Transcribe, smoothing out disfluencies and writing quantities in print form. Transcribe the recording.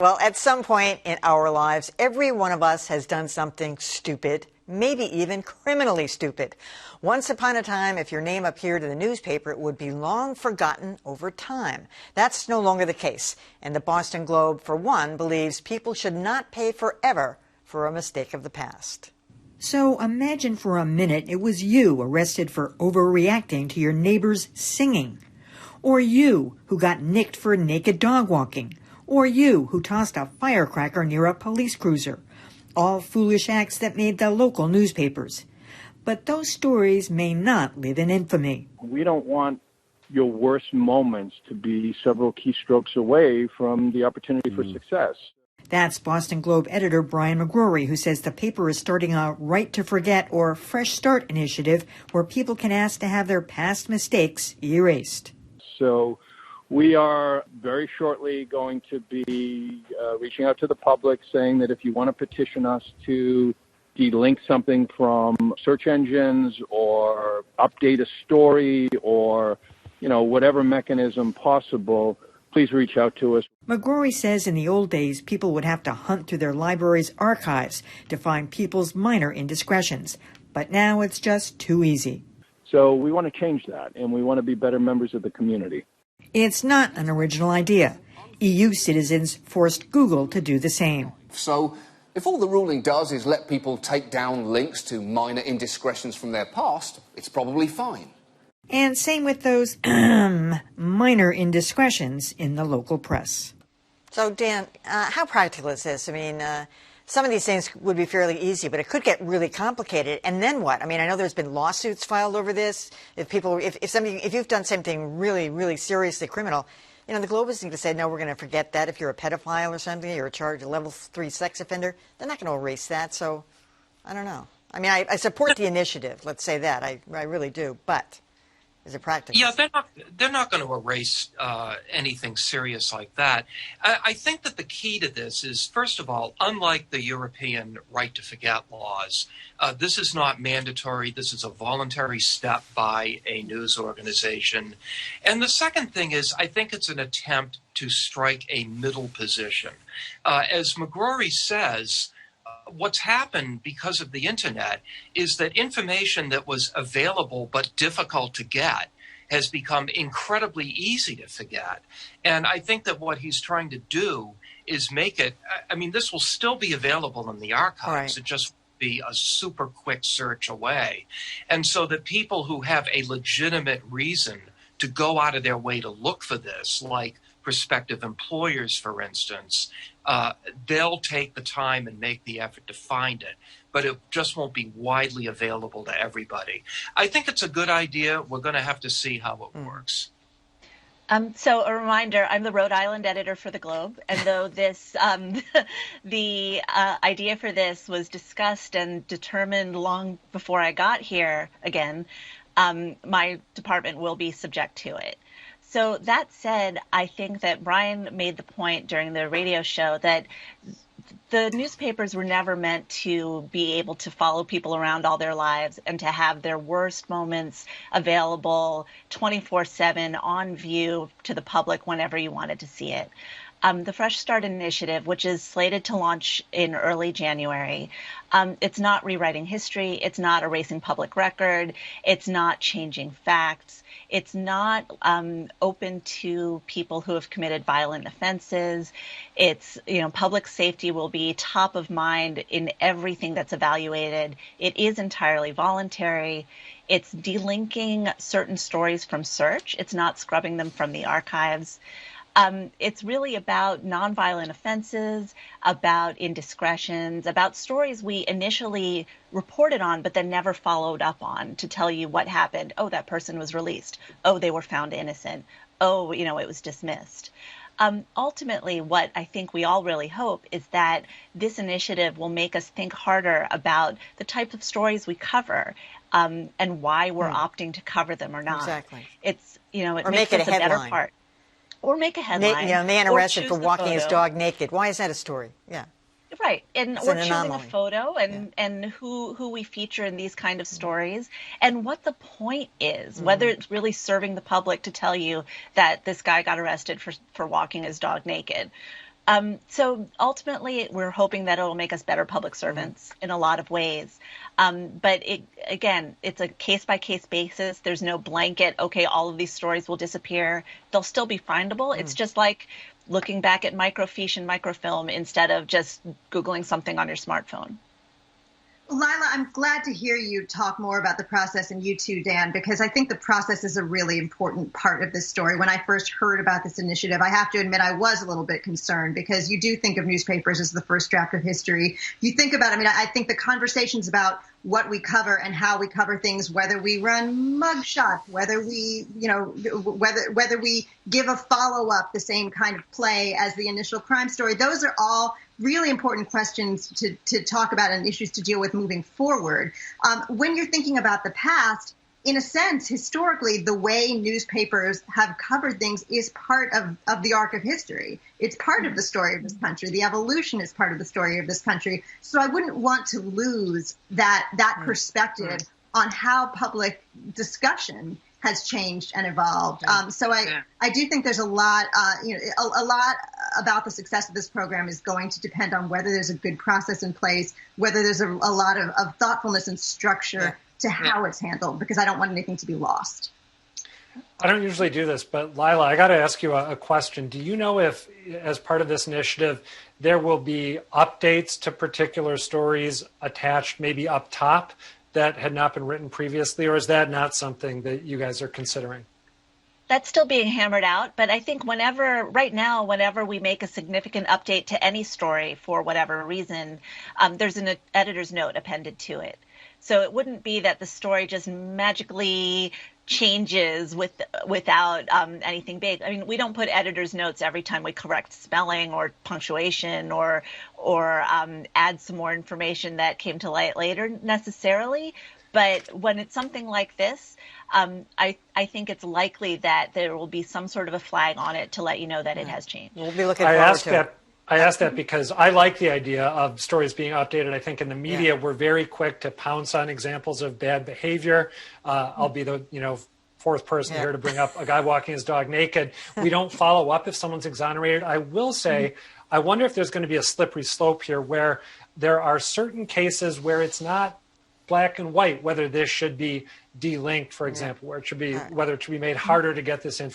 Well, at some point in our lives, every one of us has done something stupid, maybe even criminally stupid. Once upon a time, if your name appeared in the newspaper, it would be long forgotten over time. That's no longer the case. And the Boston Globe, for one, believes people should not pay forever for a mistake of the past. So imagine for a minute it was you arrested for overreacting to your neighbor's singing. Or you who got nicked for naked dog walking. Or you who tossed a firecracker near a police cruiser. All foolish acts that made the local newspapers. But those stories may not live in infamy. We don't want your worst moments to be several keystrokes away from the opportunity for success. That's Boston Globe editor Brian McGrory, who says the paper is starting a Right to Forget or Fresh Start initiative where people can ask to have their past mistakes erased. So we are very shortly going to be reaching out to the public saying that if you want to petition us to delink something from search engines or update a story or, whatever mechanism possible, please reach out to us. McGrory says in the old days, people would have to hunt through their library's archives to find people's minor indiscretions. But now it's just too easy. So we want to change that, and we want to be better members of the community. It's not an original idea. EU citizens forced Google to do the same. So if all the ruling does is let people take down links to minor indiscretions from their past, it's probably fine. And same with those minor indiscretions in the local press. So, Dan, how practical is this? I mean, some of these things would be fairly easy, but it could get really complicated. And then what? I mean, I know there's been lawsuits filed over this. If you've done something really, really seriously criminal, the Globe is going to say, no, we're going to forget that. If you're a pedophile or something, you're a level 3 sex offender, they're not going to erase that. So, I don't know. I mean, I support the initiative. Let's say that. I really do. But is it practical? Yeah, they're not going to erase anything serious like that. I think that the key to this is, first of all, unlike the European right to forget laws, this is not mandatory. This is a voluntary step by a news organization. And the second thing is, I think it's an attempt to strike a middle position. As McGrory says, what's happened because of the internet is that information that was available but difficult to get has become incredibly easy to forget. And I think that what he's trying to do is make it, this will still be available in the archives. Right. It just will be a super quick search away. And so that people who have a legitimate reason to go out of their way to look for this, like prospective employers, for instance, they'll take the time and make the effort to find it, but it just won't be widely available to everybody. I think it's a good idea. We're going to have to see how it works. So a reminder, I'm the Rhode Island editor for the Globe, and though this, the idea for this was discussed and determined long before I got here again, my department will be subject to it. So that said, I think that Brian made the point during the radio show that the newspapers were never meant to be able to follow people around all their lives and to have their worst moments available 24/7 on view to the public whenever you wanted to see it. The Fresh Start initiative, which is slated to launch in early January, it's not rewriting history. It's not erasing public record. It's not changing facts. It's not open to people who have committed violent offenses. It's, public safety will be top of mind in everything that's evaluated. It is entirely voluntary. It's delinking certain stories from search. It's not scrubbing them from the archives. It's really about nonviolent offenses, about indiscretions, about stories we initially reported on but then never followed up on to tell you what happened. Oh, that person was released. Oh, they were found innocent. Oh, it was dismissed. Ultimately, what I think we all really hope is that this initiative will make us think harder about the type of stories we cover and why we're opting to cover them or not. Exactly. It or makes make it us a better headline. part. Or make a headline. Man arrested for walking his dog naked. Why is that a story? Yeah. Right. Or choosing a photo and who we feature in these kind of stories and what the point is, whether it's really serving the public to tell you that this guy got arrested for walking his dog naked. So ultimately, we're hoping that it'll make us better public servants in a lot of ways. But it's a case-by-case basis. There's no blanket, okay, all of these stories will disappear. They'll still be findable. It's just like looking back at microfiche and microfilm instead of just Googling something on your smartphone. Lylah, I'm glad to hear you talk more about the process, and you too, Dan, because I think the process is a really important part of this story. When I first heard about this initiative, I have to admit I was a little bit concerned, because you do think of newspapers as the first draft of history. You think about, I think the conversations about what we cover and how we cover things, whether we run mugshots, whether we, whether we give a follow-up, the same kind of play as the initial crime story, those are all really important questions to talk about and issues to deal with moving forward. When you're thinking about the past, in a sense, historically, the way newspapers have covered things is part of the arc of history. It's part of the story of this country. The evolution is part of the story of this country. So I wouldn't want to lose that perspective on how public discussion has changed and evolved. So I do think there's a lot about the success of this program is going to depend on whether there's a good process in place, whether there's a lot of thoughtfulness and structure to how it's handled, because I don't want anything to be lost. I don't usually do this, but Lylah, I got to ask you a question. Do you know if, as part of this initiative, there will be updates to particular stories attached maybe up top that had not been written previously, or is that not something that you guys are considering? That's still being hammered out, but I think right now, whenever we make a significant update to any story for whatever reason, there's an editor's note appended to it. So it wouldn't be that the story just magically changes without anything big. I mean, we don't put editor's notes every time we correct spelling or punctuation or add some more information that came to light later necessarily. But when it's something like this, I think it's likely that there will be some sort of a flag on it to let you know that it has changed. We'll be looking forward to it. I asked that because I like the idea of stories being updated. I think in the media, we're very quick to pounce on examples of bad behavior. I'll be the fourth person here to bring up a guy walking his dog naked. We don't follow up if someone's exonerated. I will say, I wonder if there's going to be a slippery slope here where there are certain cases where it's not black and white, whether this should be delinked, for example, where it should be, whether it should be made harder to get this information.